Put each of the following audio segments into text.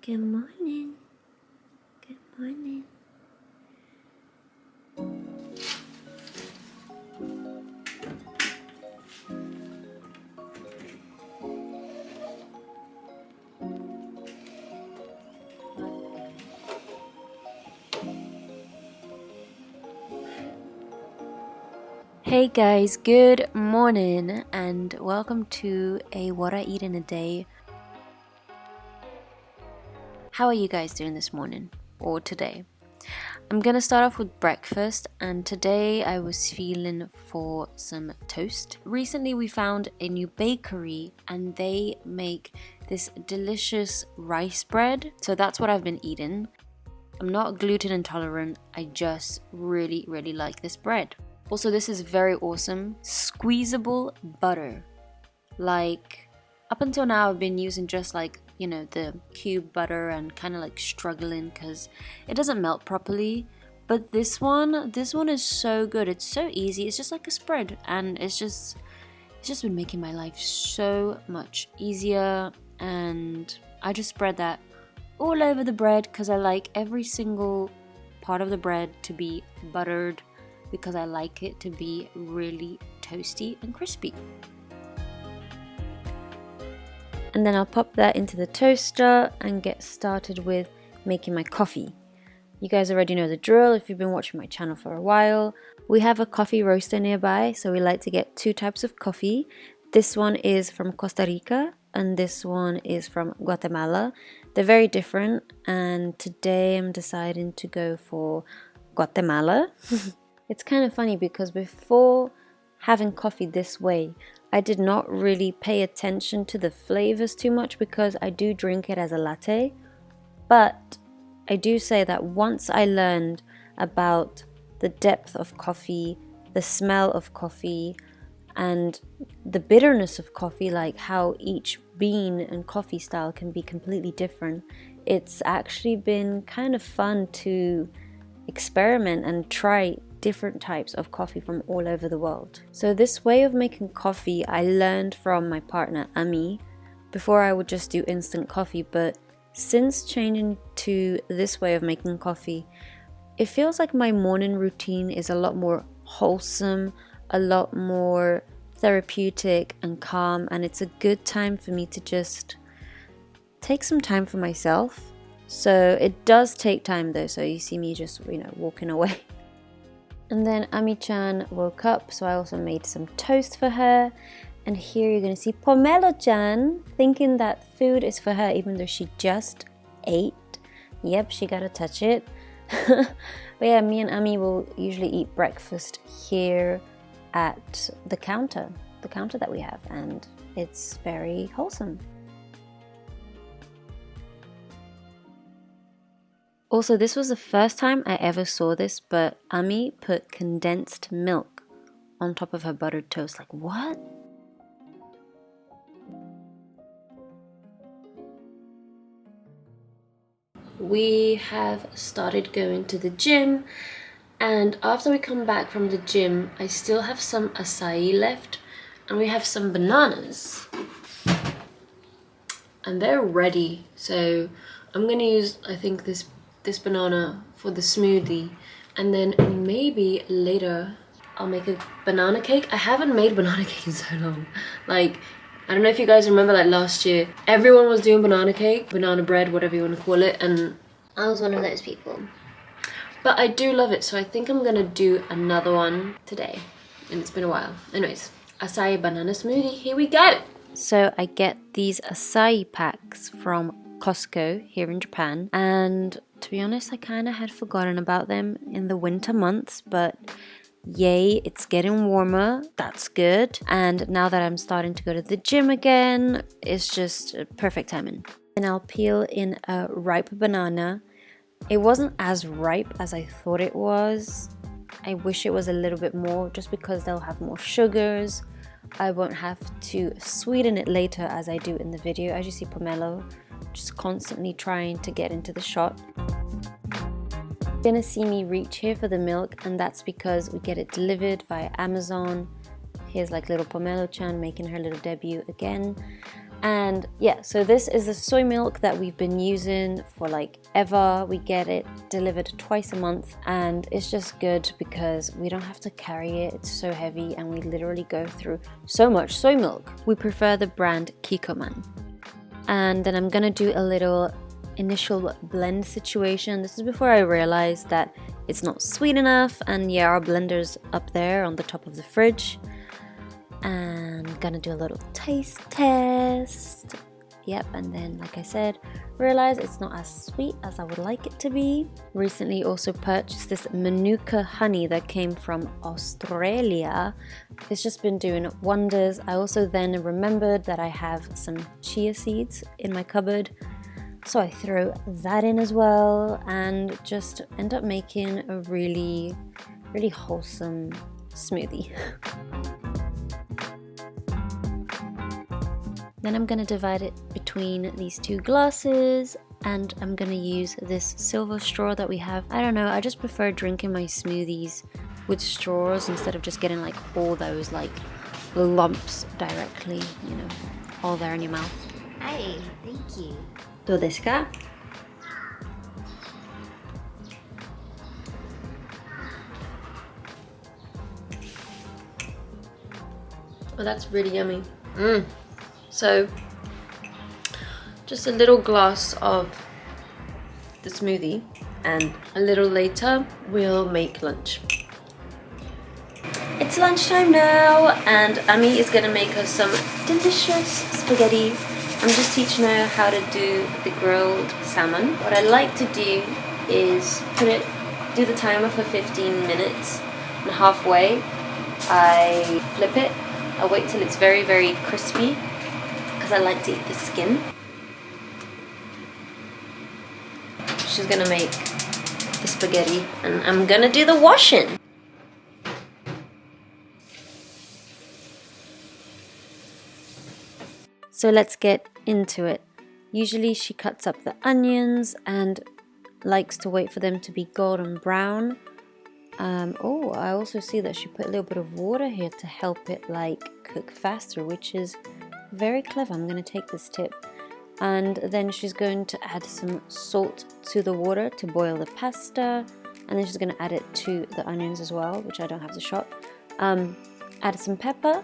Good morning. Good morning. Hey guys, good morning and welcome to a What I Eat in a Day. How are you guys doing this morning or today? I'm gonna start off with breakfast, and today I was feeling for some toast. Recently we found a new bakery and they make this delicious rice bread, so that's what I've been eating. I'm not gluten intolerant, I just really like this bread. Also, this is very awesome. Squeezable butter. Like, up until now I've been using just like, you know, the cube butter and kind of like struggling because it doesn't melt properly. But this one is so good. It's so easy. It's just like a spread, and it's just been making my life so much easier. And I just spread that all over the bread because I like every single part of the bread to be buttered, because I like it to be really toasty and crispy. And then I'll pop that into the toaster and get started with making my coffee. You guys already know the drill if you've been watching my channel for a while. We have a coffee roaster nearby, so we like to get two types of coffee. This one is from Costa Rica and this one is from Guatemala. They're very different, and today I'm deciding to go for Guatemala. It's kind of funny because before having coffee this way, I did not really pay attention to the flavors too much because I do drink it as a latte. But I do say that once I learned about the depth of coffee, the smell of coffee, and the bitterness of coffee, like how each bean and coffee style can be completely different, it's actually been kind of fun to experiment and try different types of coffee from all over the world. So this way of making coffee I learned from my partner Ami. Before I would just do instant coffee, but since changing to this way of making coffee, it feels like my morning routine is a lot more wholesome, a lot more therapeutic and calm, and it's a good time for me to just take some time for myself. So it does take time though, so you see me just, you know, walking away. And then Ami-chan woke up, so I also made some toast for her. And here you're gonna see Pomelo-chan thinking that food is for her even though she just ate. Yep, she gotta touch it. But yeah, me and Ami will usually eat breakfast here at the counter that we have, and it's very wholesome. Also, this was the first time I ever saw this, but Ami put condensed milk on top of her buttered toast. Like, what? We have started going to the gym, and after we come back from the gym, I still have some acai left, and we have some bananas. And they're ready, so I'm gonna use, I think, this banana for the smoothie, and then maybe later I'll make a banana cake. I haven't made banana cake in so long. Like, I don't know if you guys remember, like last year everyone was doing banana cake, banana bread, whatever you want to call it, and I was one of those people. But I do love it, so I think I'm gonna do another one today, and it's been a while. Anyways, acai banana smoothie, here we go. So I get these acai packs from Costco here in Japan, and to be honest, I kind of had forgotten about them in the winter months, but yay, it's getting warmer, that's good. And now that I'm starting to go to the gym again, it's just perfect timing. And I'll peel in a ripe banana. It wasn't as ripe as I thought it was. I wish it was a little bit more, just because they'll have more sugars. I won't have to sweeten it later as I do in the video. As you see, Pomelo just constantly trying to get into the shot. You're gonna see me reach here for the milk, and that's because we get it delivered via Amazon. Here's like little Pomelo-chan making her little debut again. And yeah, so this is the soy milk that we've been using for like ever. We get it delivered twice a month, and it's just good because we don't have to carry it. It's so heavy and we literally go through so much soy milk. We prefer the brand Kikkoman. And then I'm gonna do a little initial blend situation. This is before I realized that it's not sweet enough, and yeah, our blender's up there on the top of the fridge. And I'm gonna do a little taste test. Yep, and then like I said, realize it's not as sweet as I would like it to be. Recently also purchased this Manuka honey that came from Australia. It's just been doing wonders. I also then remembered that I have some chia seeds in my cupboard, so I throw that in as well and just end up making a really wholesome smoothie. Then I'm going to divide it between these two glasses, and I'm going to use this silver straw that we have. I don't know, I just prefer drinking my smoothies with straws instead of just getting like all those like lumps directly, you know, all there in your mouth. Hi, thank you. どうですか? Oh, that's really yummy. So, just a little glass of the smoothie, and a little later we'll make lunch. It's lunchtime now, and Ami is gonna make us some delicious spaghetti. I'm just teaching her how to do the grilled salmon. What I like to do is do the timer for 15 minutes, and halfway I flip it. I wait till it's very crispy, because I like to eat the skin. She's gonna make the spaghetti, and I'm gonna do the washing. So let's get into it. Usually she cuts up the onions and likes to wait for them to be golden brown. Oh, I also see that she put a little bit of water here to help it like cook faster, which is very clever. I'm going to take this tip. And then she's going to add some salt to the water to boil the pasta, and then she's going to add it to the onions as well, which I don't have to shot. Add some pepper,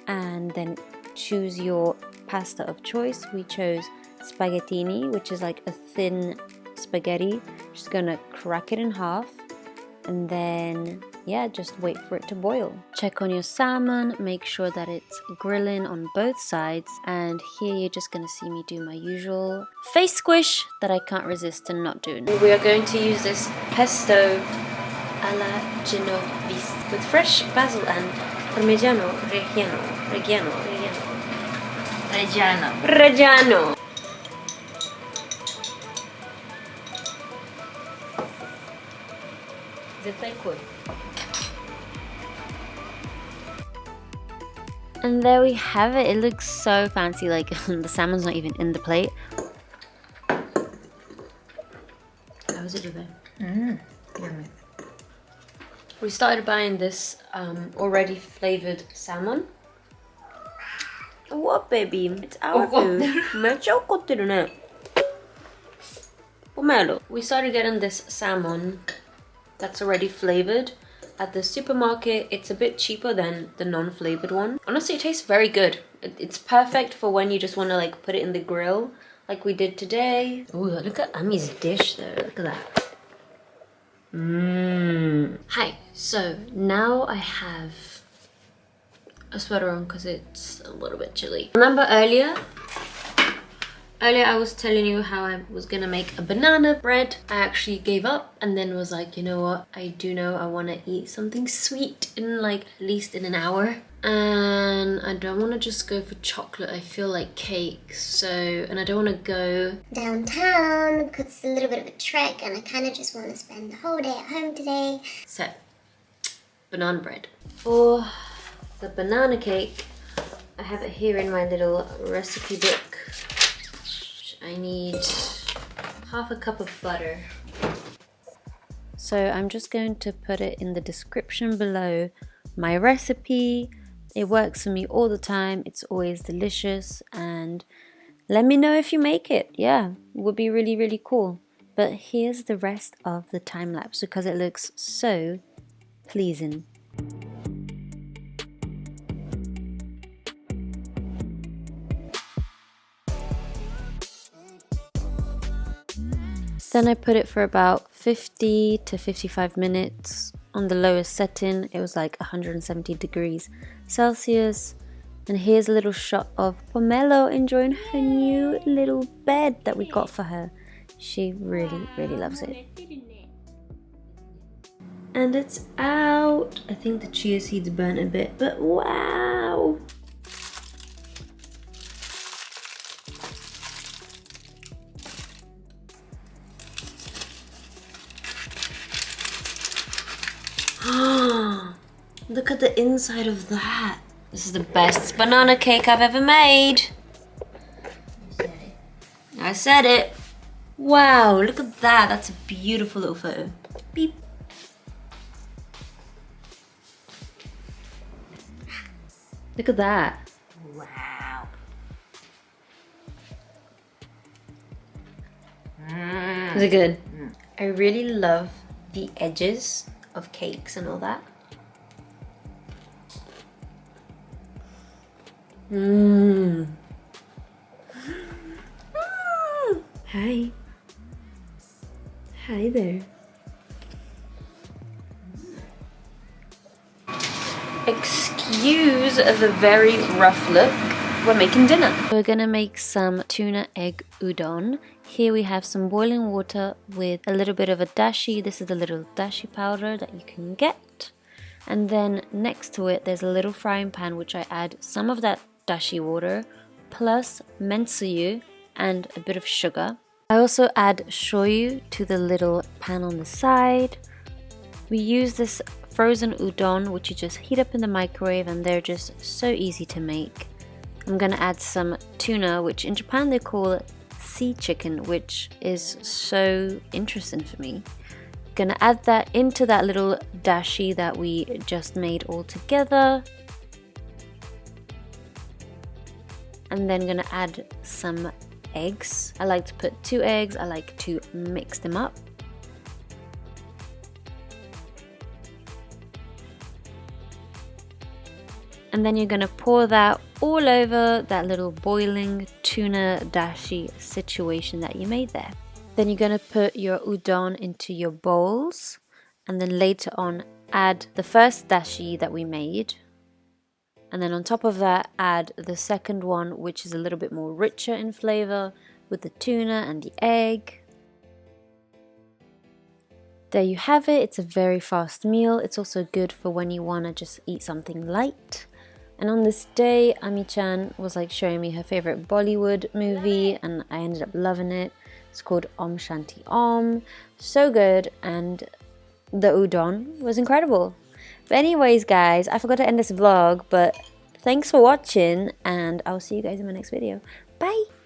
and then choose your pasta of choice. We chose spaghettini, which is like a thin spaghetti. She's going to crack it in half, and then yeah, just wait for it to boil. Check on your salmon, make sure that it's grilling on both sides, and here you're just gonna see me do my usual face squish that I can't resist to not doing. We are going to use this pesto alla genovese with fresh basil and parmigiano reggiano. And there we have it. It looks so fancy, like the salmon's not even in the plate. How is it today? Yummy. We started buying this already flavored salmon. What, baby? It's our food. We started getting this salmon that's already flavored at the supermarket. It's a bit cheaper than the non-flavored one. Honestly, it tastes very good. It's perfect for when you just want to like put it in the grill like we did today. Oh, look at Ami's dish though. Look at that. Hi, so now I have a sweater on because it's a little bit chilly. Remember earlier I was telling you how I was gonna make a banana bread. I actually gave up and then was like, you know what, I do know I want to eat something sweet in like at least in an hour, and I don't want to just go for chocolate. I feel like cake, and I don't want to go downtown because it's a little bit of a trek, and I kind of just want to spend the whole day at home today. So, banana bread. For the banana cake, I have it here in my little recipe book. I need half a cup of butter. So I'm just going to put it in the description below, my recipe, It works for me all the time. It's always delicious, and let me know if you make it. Yeah, it would be really, really cool. But here's the rest of the time lapse because it looks so pleasing. Then I put it for about 50 to 55 minutes on the lowest setting. It was like 170 degrees Celsius. And here's a little shot of Pomelo enjoying her new little bed that we got for her. She really, really loves it. And it's out. I think the chia seeds burnt a bit, but wow! Look at the inside of that. This is the best banana cake I've ever made. I said it. Wow, look at that. That's a beautiful little photo. Beep. Look at that. Wow. Is it good? I really love the edges of cakes and all that. Hi. Hi there. Excuse the very rough look. We're making dinner. We're gonna make some tuna egg udon. Here we have some boiling water with a little bit of a dashi. This is the little dashi powder that you can get. And then next to it, there's a little frying pan which I add some of that dashi water plus mentsuyu and a bit of sugar. I also add shoyu to the little pan on the side. We use this frozen udon which you just heat up in the microwave, and they're just so easy to make. I'm gonna add some tuna, which in Japan they call sea chicken, which is so interesting for me. Gonna add that into that little dashi that we just made all together. And then gonna add some eggs. I like to put 2 eggs. I like to mix them up. And then you're gonna pour that all over that little boiling tuna dashi situation that you made there. Then you're gonna put your udon into your bowls, and then later on add the first dashi that we made. And then on top of that, add the second one, which is a little bit more richer in flavor with the tuna and the egg. There you have it. It's a very fast meal. It's also good for when you want to just eat something light. And on this day, Ami-chan was like showing me her favorite Bollywood movie, and I ended up loving it. It's called Om Shanti Om. So good, and the udon was incredible. But anyways, guys, I forgot to end this vlog, but thanks for watching, and I'll see you guys in my next video. Bye!